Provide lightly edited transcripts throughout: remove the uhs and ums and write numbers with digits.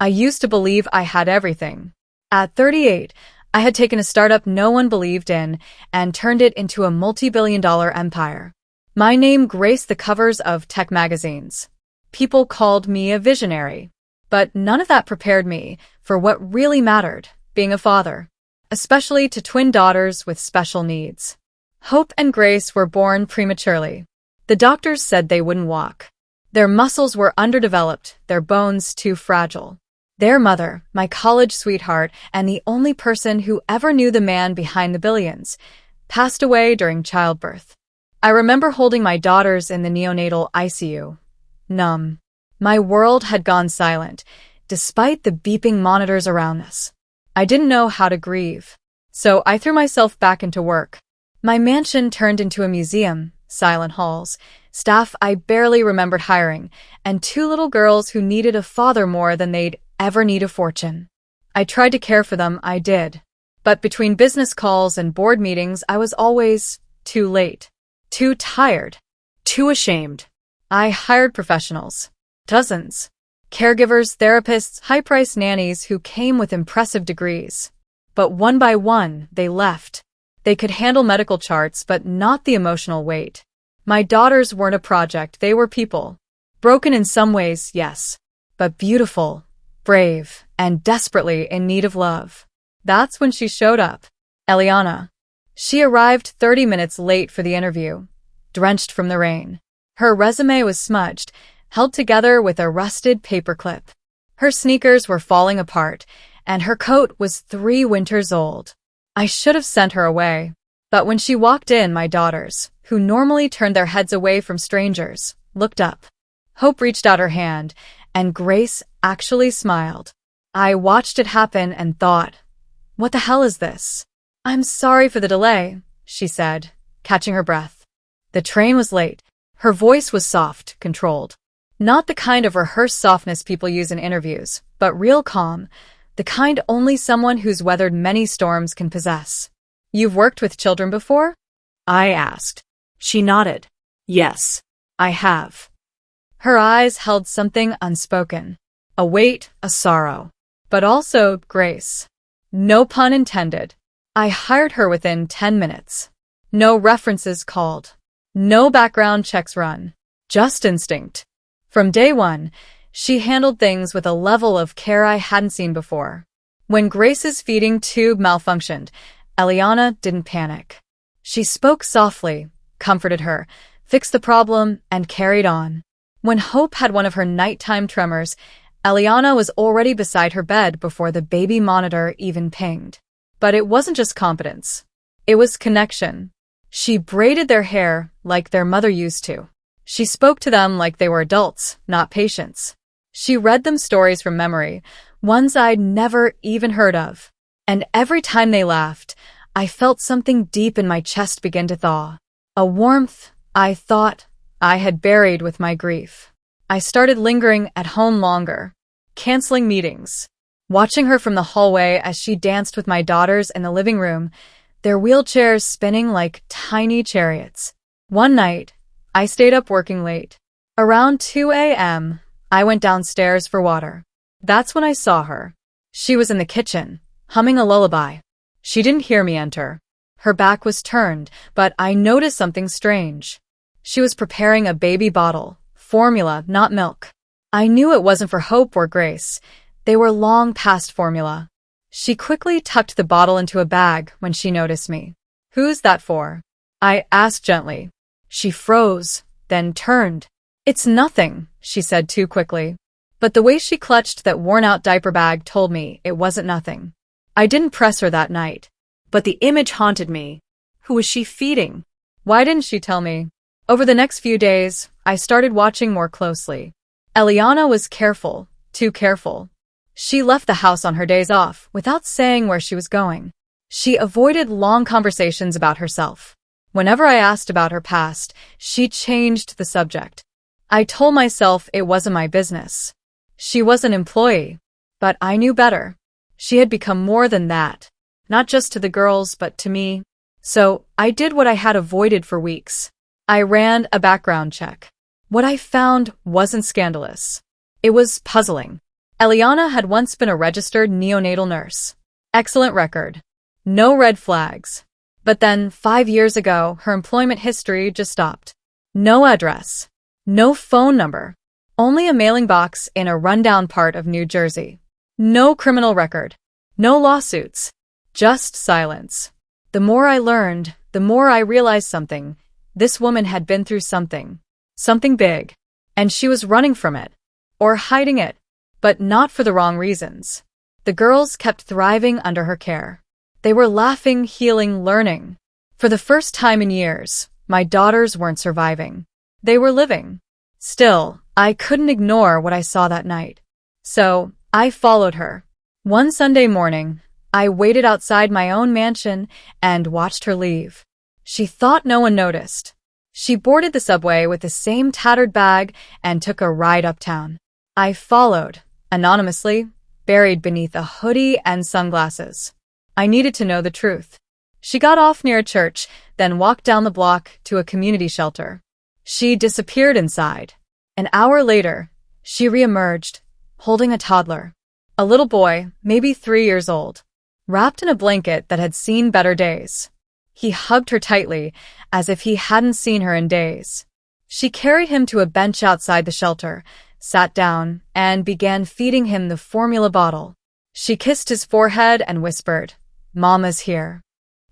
I used to believe I had everything. At 38, I had taken a startup no one believed in and turned it into a multi-billion-dollar empire. My name graced the covers of tech magazines. People called me a visionary. But none of that prepared me for what really mattered, being a father, especially to twin daughters with special needs. Hope and Grace were born prematurely. The doctors said they wouldn't walk. Their muscles were underdeveloped, their bones too fragile. Their mother, my college sweetheart and the only person who ever knew the man behind the billions, passed away during childbirth. I remember holding my daughters in the neonatal ICU. Numb. My world had gone silent, despite the beeping monitors around us. I didn't know how to grieve. So I threw myself back into work. My mansion turned into a museum, silent halls, staff I barely remembered hiring, and two little girls who needed a father more than they'd ever need a fortune. I tried to care for them, I did. But between business calls and board meetings, I was always too late, too tired, too ashamed. I hired professionals. Dozens. Caregivers, therapists, high-priced nannies who came with impressive degrees. But one by one, they left. They could handle medical charts, but not the emotional weight. My daughters weren't a project, they were people. Broken in some ways, yes. But beautiful, brave, and desperately in need of love. That's when she showed up. Eliana. She arrived 30 minutes late for the interview, drenched from the rain. Her resume was smudged, held together with a rusted paperclip. Her sneakers were falling apart, and her coat was 3 winters old. I should have sent her away. But when she walked in, my daughters, who normally turned their heads away from strangers, looked up. Hope reached out her hand, and Grace actually smiled. I watched it happen and thought, what the hell is this? I'm sorry for the delay, she said, catching her breath. The train was late. Her voice was soft, controlled. Not the kind of rehearsed softness people use in interviews, but real calm, the kind only someone who's weathered many storms can possess. You've worked with children before? I asked. She nodded. Yes, I have. Her eyes held something unspoken. A weight, a sorrow. But also grace. No pun intended. I hired her within 10 minutes. No references called. No background checks run. Just instinct. From day one, she handled things with a level of care I hadn't seen before. When Grace's feeding tube malfunctioned, Eliana didn't panic. She spoke softly, comforted her, fixed the problem, and carried on. When Hope had one of her nighttime tremors, Eliana was already beside her bed before the baby monitor even pinged. But it wasn't just competence. It was connection. She braided their hair like their mother used to. She spoke to them like they were adults, not patients. She read them stories from memory, ones I'd never even heard of. And every time they laughed, I felt something deep in my chest begin to thaw. A warmth I thought I had buried with my grief. I started lingering at home longer, canceling meetings, watching her from the hallway as she danced with my daughters in the living room, their wheelchairs spinning like tiny chariots. One night, I stayed up working late. Around 2 a.m., I went downstairs for water. That's when I saw her. She was in the kitchen, humming a lullaby. She didn't hear me enter. Her back was turned, but I noticed something strange. She was preparing a baby bottle, formula, not milk. I knew it wasn't for Hope or Grace. They were long past formula. She quickly tucked the bottle into a bag when she noticed me. Who's that for? I asked gently. She froze, then turned. It's nothing, she said too quickly. But the way she clutched that worn-out diaper bag told me it wasn't nothing. I didn't press her that night. But the image haunted me. Who was she feeding? Why didn't she tell me? Over the next few days, I started watching more closely. Eliana was careful, too careful. She left the house on her days off without saying where she was going. She avoided long conversations about herself. Whenever I asked about her past, she changed the subject. I told myself it wasn't my business. She was an employee, but I knew better. She had become more than that, not just to the girls but to me. So I did what I had avoided for weeks. I ran a background check. What I found wasn't scandalous. It was puzzling. Eliana had once been a registered neonatal nurse. Excellent record. No red flags. But then, 5 years ago, her employment history just stopped. No address. No phone number. Only a mailing box in a rundown part of New Jersey. No criminal record. No lawsuits. Just silence. The more I learned, the more I realized something. This woman had been through something. Something big. And she was running from it. Or hiding it. But not for the wrong reasons. The girls kept thriving under her care. They were laughing, healing, learning. For the first time in years, my daughters weren't surviving. They were living. Still, I couldn't ignore what I saw that night. So, I followed her. One Sunday morning, I waited outside my own mansion and watched her leave. She thought no one noticed. She boarded the subway with the same tattered bag and took a ride uptown. I followed, anonymously, buried beneath a hoodie and sunglasses. I needed to know the truth. She got off near a church, then walked down the block to a community shelter. She disappeared inside. An hour later, she reemerged, holding a toddler. A little boy, maybe 3 years old, wrapped in a blanket that had seen better days. He hugged her tightly, as if he hadn't seen her in days. She carried him to a bench outside the shelter, sat down, and began feeding him the formula bottle. She kissed his forehead and whispered, "Mama's here."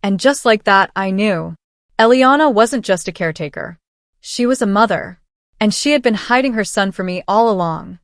And just like that, I knew. Eliana wasn't just a caretaker. She was a mother. And she had been hiding her son from me all along.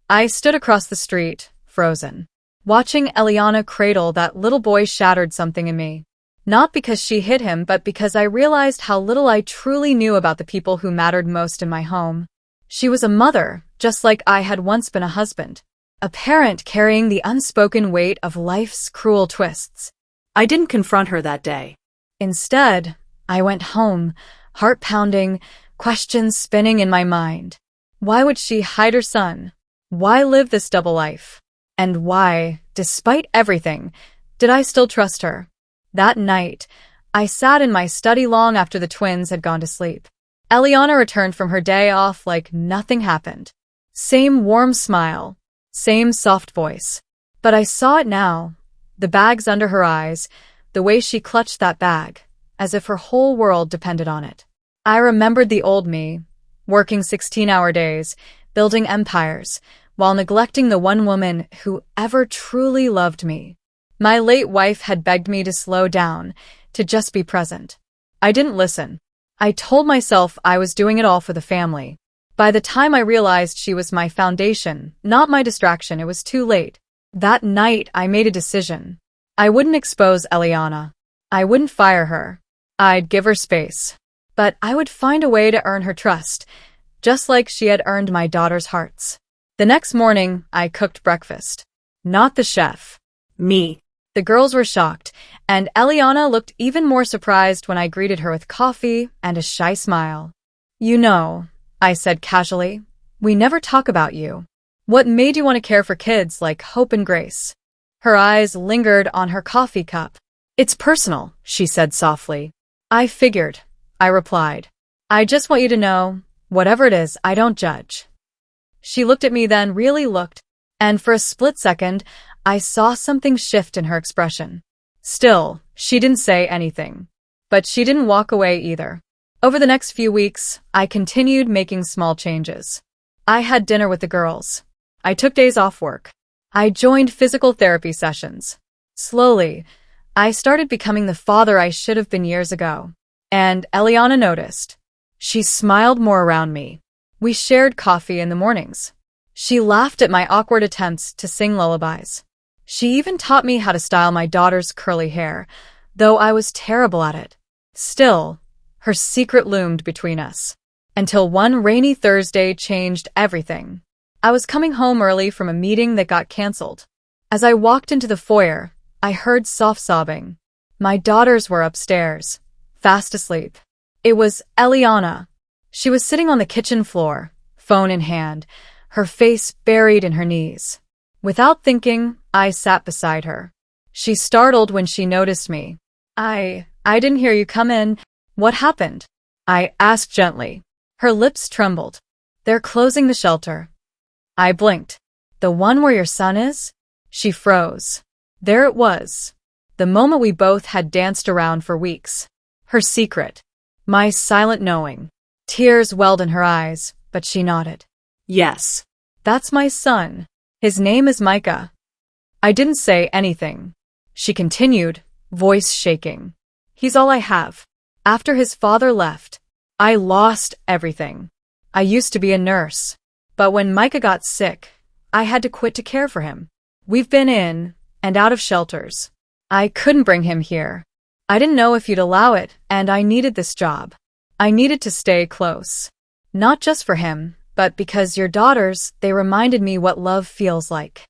I stood across the street, frozen. Watching Eliana cradle that little boy shattered something in me. Not because she hid him, but because I realized how little I truly knew about the people who mattered most in my home. She was a mother, just like I had once been a husband. A parent carrying the unspoken weight of life's cruel twists. I didn't confront her that day. Instead, I went home, heart pounding, questions spinning in my mind. Why would she hide her son? Why live this double life? And why, despite everything, did I still trust her? That night, I sat in my study long after the twins had gone to sleep. Eliana returned from her day off like nothing happened. Same warm smile, same soft voice. But I saw it now. The bags under her eyes, the way she clutched that bag, as if her whole world depended on it. I remembered the old me, working 16-hour days, building empires, while neglecting the one woman who ever truly loved me. My late wife had begged me to slow down, to just be present. I didn't listen. I told myself I was doing it all for the family. By the time I realized she was my foundation, not my distraction, it was too late. That night, I made a decision. I wouldn't expose Eliana. I wouldn't fire her. I'd give her space. But I would find a way to earn her trust, just like she had earned my daughter's hearts. The next morning, I cooked breakfast. Not the chef. Me. The girls were shocked, and Eliana looked even more surprised when I greeted her with coffee and a shy smile. "You know," I said casually, "we never talk about you. What made you want to care for kids like Hope and Grace?" Her eyes lingered on her coffee cup. "It's personal," she said softly. "I figured," I replied. "I just want you to know, whatever it is, I don't judge." She looked at me, then really looked, and for a split second, I saw something shift in her expression. Still, she didn't say anything. But she didn't walk away either. Over the next few weeks, I continued making small changes. I had dinner with the girls. I took days off work. I joined physical therapy sessions. Slowly, I started becoming the father I should have been years ago. And Eliana noticed. She smiled more around me. We shared coffee in the mornings. She laughed at my awkward attempts to sing lullabies. She even taught me how to style my daughter's curly hair, though I was terrible at it. Still, her secret loomed between us. Until one rainy Thursday changed everything. I was coming home early from a meeting that got canceled. As I walked into the foyer, I heard soft sobbing. My daughters were upstairs, fast asleep. It was Eliana. She was sitting on the kitchen floor, phone in hand, her face buried in her knees. Without thinking, I sat beside her. She startled when she noticed me. I didn't hear you come in. What happened?" I asked gently. Her lips trembled. "They're closing the shelter." I blinked. The one where your son is? She froze. There it was. The moment we both had danced around for weeks. Her secret. My silent knowing. Tears welled in her eyes, but she nodded. Yes. That's my son. His name is Micah. I didn't say anything. She continued, voice shaking. He's all I have. After his father left, I lost everything. I used to be a nurse. But when Micah got sick, I had to quit to care for him. We've been in and out of shelters. I couldn't bring him here. I didn't know if you'd allow it, and I needed this job. I needed to stay close. Not just for him, but because your daughters, they reminded me what love feels like.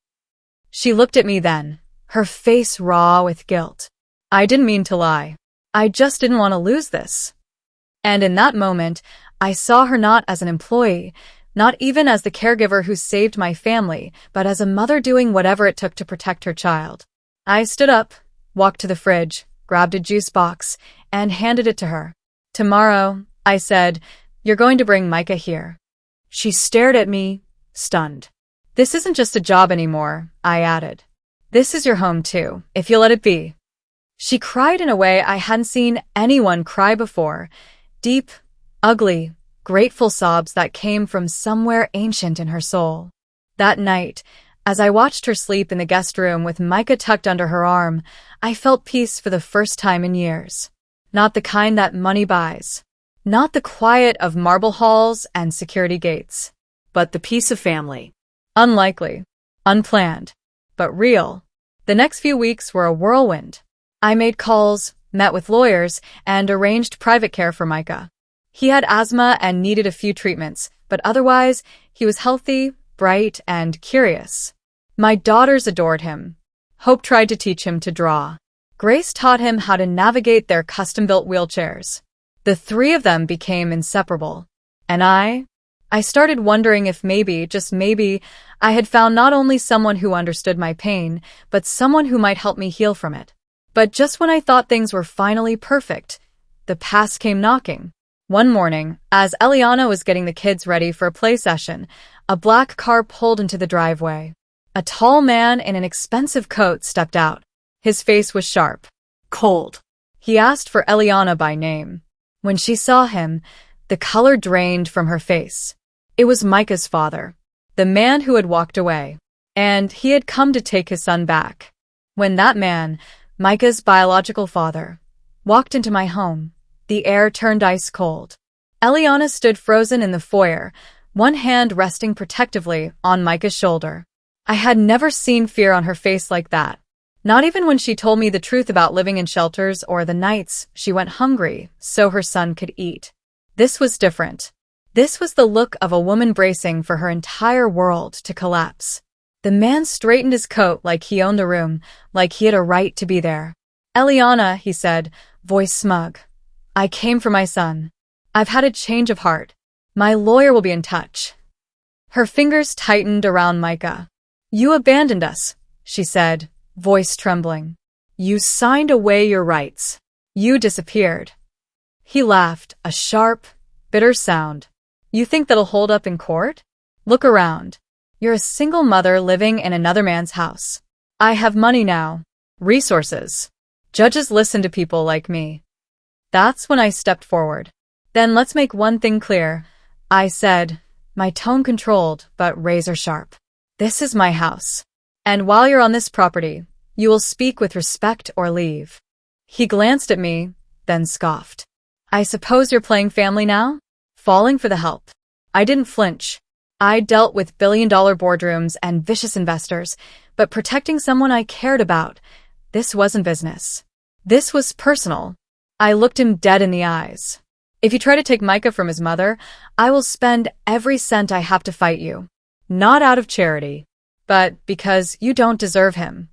She looked at me then, her face raw with guilt. I didn't mean to lie. I just didn't want to lose this. And in that moment, I saw her not as an employee, not even as the caregiver who saved my family, but as a mother doing whatever it took to protect her child. I stood up, walked to the fridge, grabbed a juice box, and handed it to her. Tomorrow, I said, you're going to bring Micah here. She stared at me, stunned. This isn't just a job anymore, I added. This is your home too, if you'll let it be. She cried in a way I hadn't seen anyone cry before. Deep, ugly, grateful sobs that came from somewhere ancient in her soul. That night, as I watched her sleep in the guest room with Micah tucked under her arm, I felt peace for the first time in years. Not the kind that money buys. Not the quiet of marble halls and security gates. But the peace of family. Unlikely. Unplanned. But real. The next few weeks were a whirlwind. I made calls, met with lawyers, and arranged private care for Micah. He had asthma and needed a few treatments, but otherwise, he was healthy, bright, and curious. My daughters adored him. Hope tried to teach him to draw. Grace taught him how to navigate their custom-built wheelchairs. The three of them became inseparable. And I started wondering if maybe, just maybe, I had found not only someone who understood my pain, but someone who might help me heal from it. But just when I thought things were finally perfect, the past came knocking. One morning, as Eliana was getting the kids ready for a play session, a black car pulled into the driveway. A tall man in an expensive coat stepped out. His face was sharp. Cold. He asked for Eliana by name. When she saw him, the color drained from her face. It was Micah's father, the man who had walked away, and he had come to take his son back. When that man, Micah's biological father, walked into my home, the air turned ice cold. Eliana stood frozen in the foyer, one hand resting protectively on Micah's shoulder. I had never seen fear on her face like that. Not even when she told me the truth about living in shelters or the nights she went hungry so her son could eat. This was different. This was the look of a woman bracing for her entire world to collapse. The man straightened his coat like he owned the room, like he had a right to be there. Eliana, he said, voice smug. I came for my son. I've had a change of heart. My lawyer will be in touch. Her fingers tightened around Micah. You abandoned us, she said, voice trembling. You signed away your rights. You disappeared. He laughed, a sharp, bitter sound. You think that'll hold up in court? Look around. You're a single mother living in another man's house. I have money now. Resources. Judges listen to people like me. That's when I stepped forward. Then let's make one thing clear, I said, my tone controlled but razor sharp. This is my house. And while you're on this property, you will speak with respect or leave. He glanced at me, then scoffed. I suppose you're playing family now? Falling for the help. I didn't flinch. I dealt with billion-dollar boardrooms and vicious investors, but protecting someone I cared about, this wasn't business. This was personal. I looked him dead in the eyes. If you try to take Micah from his mother, I will spend every cent I have to fight you. Not out of charity, but because you don't deserve him.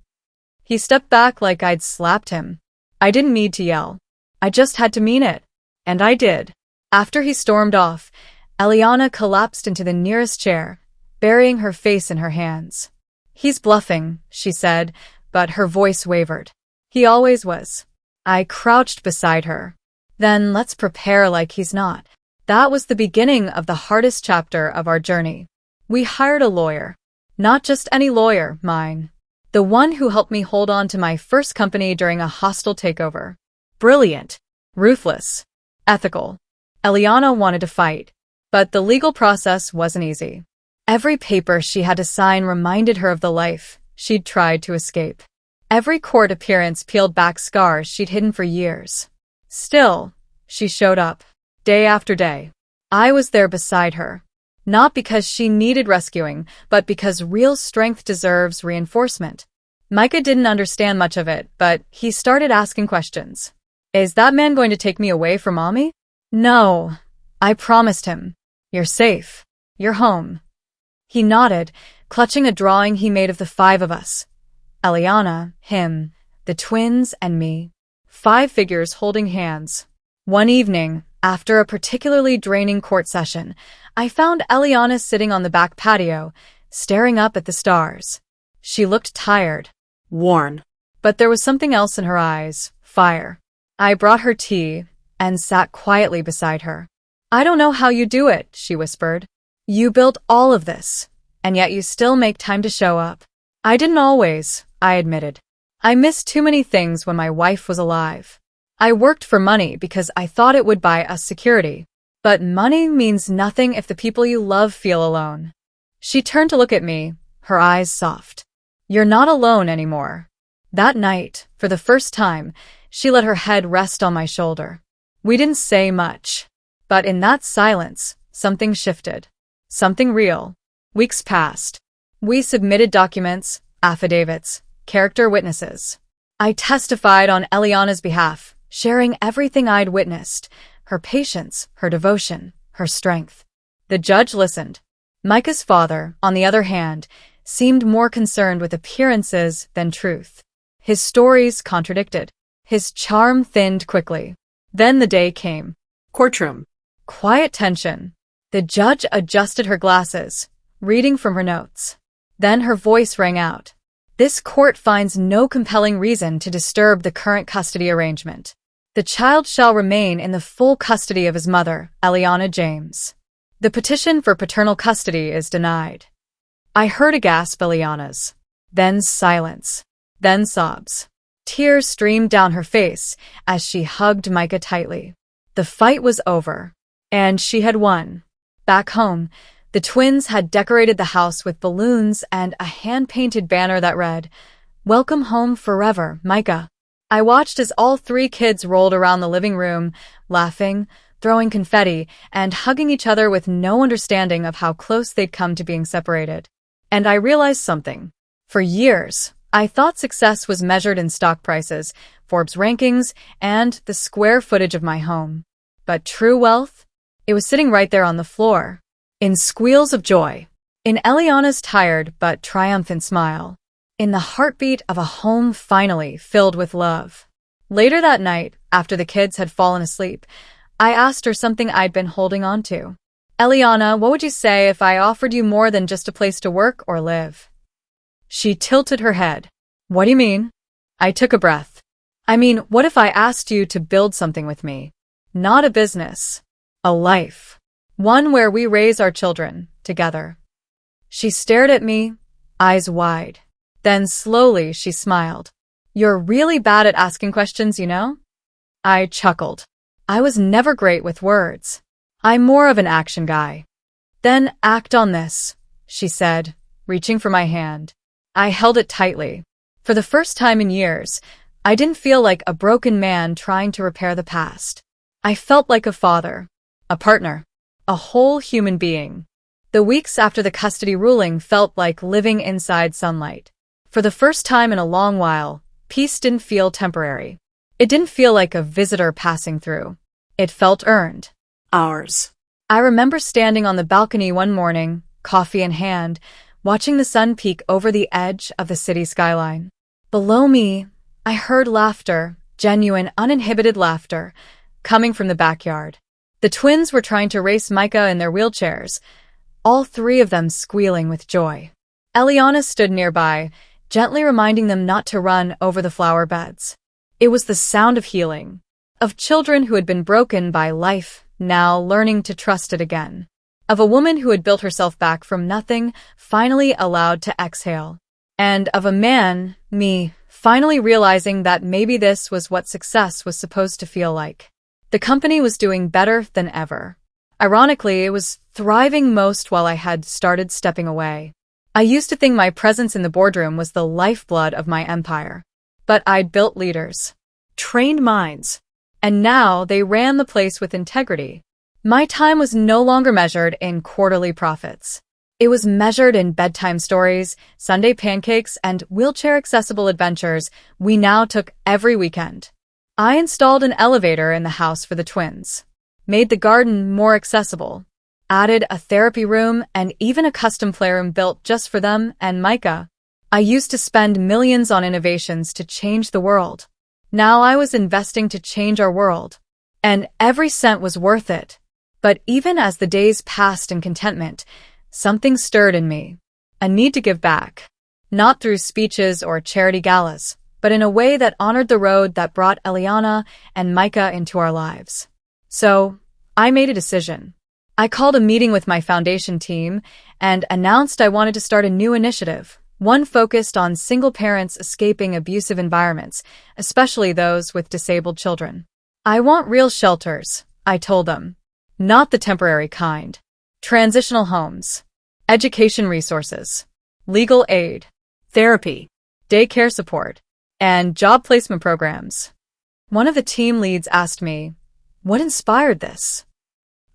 He stepped back like I'd slapped him. I didn't need to yell. I just had to mean it. And I did. After he stormed off, Eliana collapsed into the nearest chair, burying her face in her hands. He's bluffing, she said, but her voice wavered. He always was. I crouched beside her. Then let's prepare like he's not. That was the beginning of the hardest chapter of our journey. We hired a lawyer. Not just any lawyer, mine. The one who helped me hold on to my first company during a hostile takeover. Brilliant. Ruthless. Ethical. Eliana wanted to fight, but the legal process wasn't easy. Every paper she had to sign reminded her of the life she'd tried to escape. Every court appearance peeled back scars she'd hidden for years. Still, she showed up, day after day. I was there beside her. Not because she needed rescuing, but because real strength deserves reinforcement. Micah didn't understand much of it, but he started asking questions. Is that man going to take me away from Mommy? No, I promised him. You're safe. You're home. He nodded, clutching a drawing he made of the 5 of us. Eliana, him, the twins, and me. 5 figures holding hands. One evening, after a particularly draining court session, I found Eliana sitting on the back patio, staring up at the stars. She looked tired. Worn. But there was something else in her eyes, fire. I brought her tea and sat quietly beside her. I don't know how you do it, she whispered. You built all of this, and yet you still make time to show up. I didn't always, I admitted. I missed too many things when my wife was alive. I worked for money because I thought it would buy us security. But money means nothing if the people you love feel alone. She turned to look at me, her eyes soft. You're not alone anymore. That night, for the first time, she let her head rest on my shoulder. We didn't say much. But in that silence, something shifted. Something real. Weeks passed. We submitted documents, affidavits, character witnesses. I testified on Eliana's behalf, sharing everything I'd witnessed, her patience, her devotion, her strength. The judge listened. Micah's father, on the other hand, seemed more concerned with appearances than truth. His stories contradicted. His charm thinned quickly. Then the day came. Courtroom. Quiet tension. The judge adjusted her glasses, reading from her notes. Then her voice rang out. This court finds no compelling reason to disturb the current custody arrangement. The child shall remain in the full custody of his mother, Eliana James. The petition for paternal custody is denied. I heard a gasp Eliana's. Then silence. Then sobs. Tears streamed down her face as she hugged Micah tightly. The fight was over. And she had won. Back home, the twins had decorated the house with balloons and a hand-painted banner that read, "Welcome home forever, Micah." I watched as all 3 kids rolled around the living room, laughing, throwing confetti, and hugging each other with no understanding of how close they'd come to being separated. And I realized something. For years, I thought success was measured in stock prices, Forbes rankings, and the square footage of my home. But true wealth? It was sitting right there on the floor. In squeals of joy. In Eliana's tired but triumphant smile. In the heartbeat of a home finally filled with love. Later that night, after the kids had fallen asleep, I asked her something I'd been holding on to. Eliana, what would you say if I offered you more than just a place to work or live? She tilted her head. What do you mean? I took a breath. I mean, what if I asked you to build something with me? Not a business. A life. One where we raise our children, together. She stared at me, eyes wide. Then slowly she smiled. You're really bad at asking questions, you know? I chuckled. I was never great with words. I'm more of an action guy. Then act on this, she said, reaching for my hand. I held it tightly. For the first time in years, I didn't feel like a broken man trying to repair the past. I felt like a father, a partner, a whole human being. The weeks after the custody ruling felt like living inside sunlight. For the first time in a long while, peace didn't feel temporary. It didn't feel like a visitor passing through. It felt earned. Ours. I remember standing on the balcony one morning, coffee in hand, watching the sun peek over the edge of the city skyline. Below me, I heard laughter, genuine, uninhibited laughter, coming from the backyard. The twins were trying to race Micah in their wheelchairs, all 3 of them squealing with joy. Eliana stood nearby, gently reminding them not to run over the flower beds. It was the sound of healing, of children who had been broken by life, now learning to trust it again. of a woman who had built herself back from nothing, finally allowed to exhale, and of a man, me, finally realizing that maybe this was what success was supposed to feel like. The company was doing better than ever. Ironically, it was thriving most while I had started stepping away. I used to think my presence in the boardroom was the lifeblood of my empire. But I'd built leaders, trained minds, and now they ran the place with integrity. My time was no longer measured in quarterly profits. It was measured in bedtime stories, Sunday pancakes, and wheelchair-accessible adventures we now took every weekend. I installed an elevator in the house for the twins, made the garden more accessible, added a therapy room and even a custom playroom built just for them and Micah. I used to spend millions on innovations to change the world. Now I was investing to change our world. And every cent was worth it. But even as the days passed in contentment, something stirred in me. A need to give back. Not through speeches or charity galas, but in a way that honored the road that brought Eliana and Micah into our lives. So, I made a decision. I called a meeting with my foundation team and announced I wanted to start a new initiative, one focused on single parents escaping abusive environments, especially those with disabled children. I want real shelters, I told them. Not the temporary kind. Transitional homes, education resources, legal aid, therapy, daycare support, and job placement programs. One of the team leads asked me, "What inspired this?"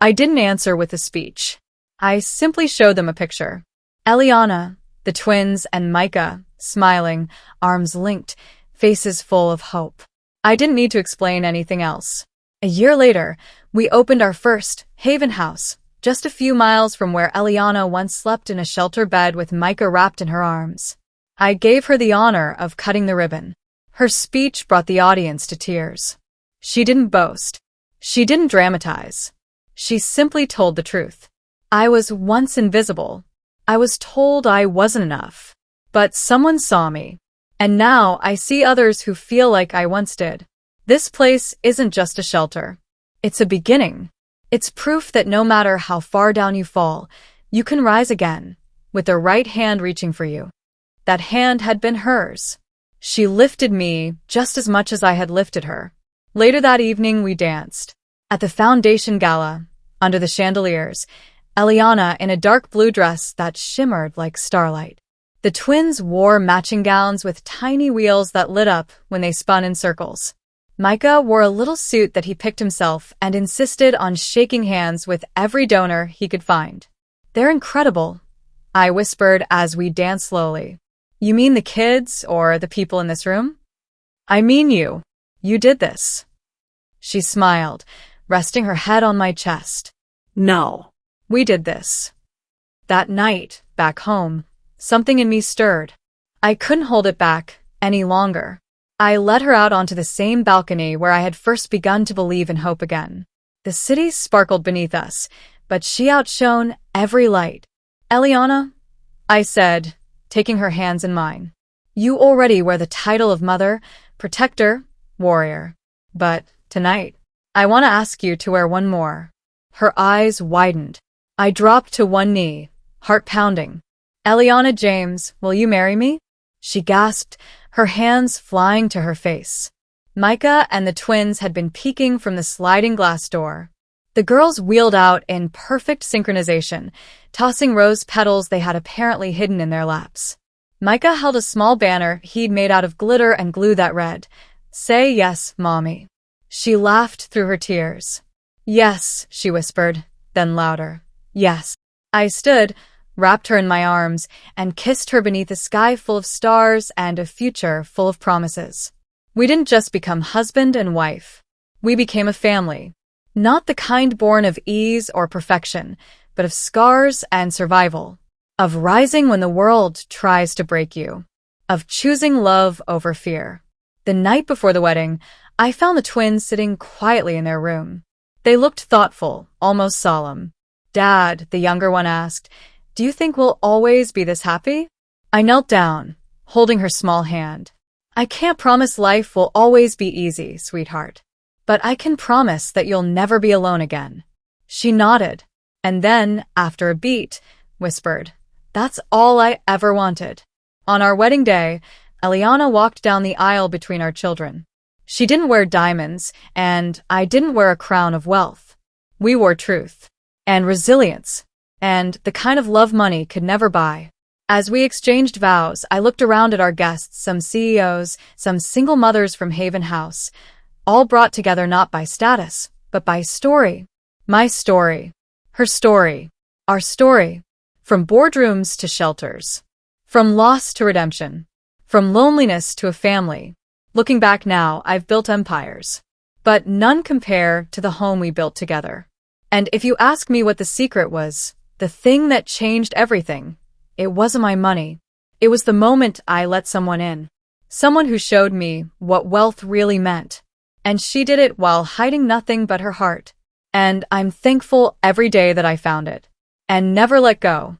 I didn't answer with a speech. I simply showed them a picture. Eliana, the twins, and Micah, smiling, arms linked, faces full of hope. I didn't need to explain anything else. A year later, we opened our first Haven House, just a few miles from where Eliana once slept in a shelter bed with Micah wrapped in her arms. I gave her the honor of cutting the ribbon. Her speech brought the audience to tears. She didn't boast. She didn't dramatize. She simply told the truth. I was once invisible. I was told I wasn't enough. But someone saw me. And now I see others who feel like I once did. This place isn't just a shelter. It's a beginning. It's proof that no matter how far down you fall, you can rise again, with the right hand reaching for you. That hand had been hers. She lifted me just as much as I had lifted her. Later that evening, we danced. At the foundation gala, under the chandeliers, Eliana in a dark blue dress that shimmered like starlight. The twins wore matching gowns with tiny wheels that lit up when they spun in circles. Micah wore a little suit that he picked himself and insisted on shaking hands with every donor he could find. "They're incredible," I whispered as we danced slowly. "You mean the kids or the people in this room?" "I mean you. You did this." She smiled, resting her head on my chest. "No. We did this." That night, back home, something in me stirred. I couldn't hold it back any longer. I led her out onto the same balcony where I had first begun to believe in hope again. The city sparkled beneath us, but she outshone every light. "Eliana," I said, taking her hands in mine, "you already wear the title of mother, protector, warrior. But tonight, I want to ask you to wear one more." Her eyes widened. I dropped to one knee, heart pounding. "Eliana James, will you marry me?" She gasped, her hands flying to her face. Micah and the twins had been peeking from the sliding glass door. The girls wheeled out in perfect synchronization, tossing rose petals they had apparently hidden in their laps. Micah held a small banner he'd made out of glitter and glue that read, "Say yes, Mommy." She laughed through her tears. "Yes," she whispered, then louder, "Yes." I stood, wrapped her in my arms, and kissed her beneath a sky full of stars and a future full of promises. We didn't just become husband and wife. We became a family. Not the kind born of ease or perfection, but of scars and survival. Of rising when the world tries to break you. Of choosing love over fear. The night before the wedding, I found the twins sitting quietly in their room. They looked thoughtful, almost solemn. "Dad," the younger one asked, "do you think we'll always be this happy?" I knelt down, holding her small hand. "I can't promise life will always be easy, sweetheart. But I can promise that you'll never be alone again." She nodded. And then, after a beat, whispered, "That's all I ever wanted." On our wedding day, Eliana walked down the aisle between our children. She didn't wear diamonds, and I didn't wear a crown of wealth. We wore truth and resilience and the kind of love money could never buy. As we exchanged vows, I looked around at our guests, some CEOs, some single mothers from Haven House, all brought together not by status, but by story. My story, her story, our story, from boardrooms to shelters, from loss to redemption, from loneliness to a family. Looking back now, I've built empires, but none compare to the home we built together. And if you ask me what the secret was, the thing that changed everything, it wasn't my money. It was the moment I let someone in. Someone who showed me what wealth really meant. And she did it while hiding nothing but her heart. And I'm thankful every day that I found it. And never let go.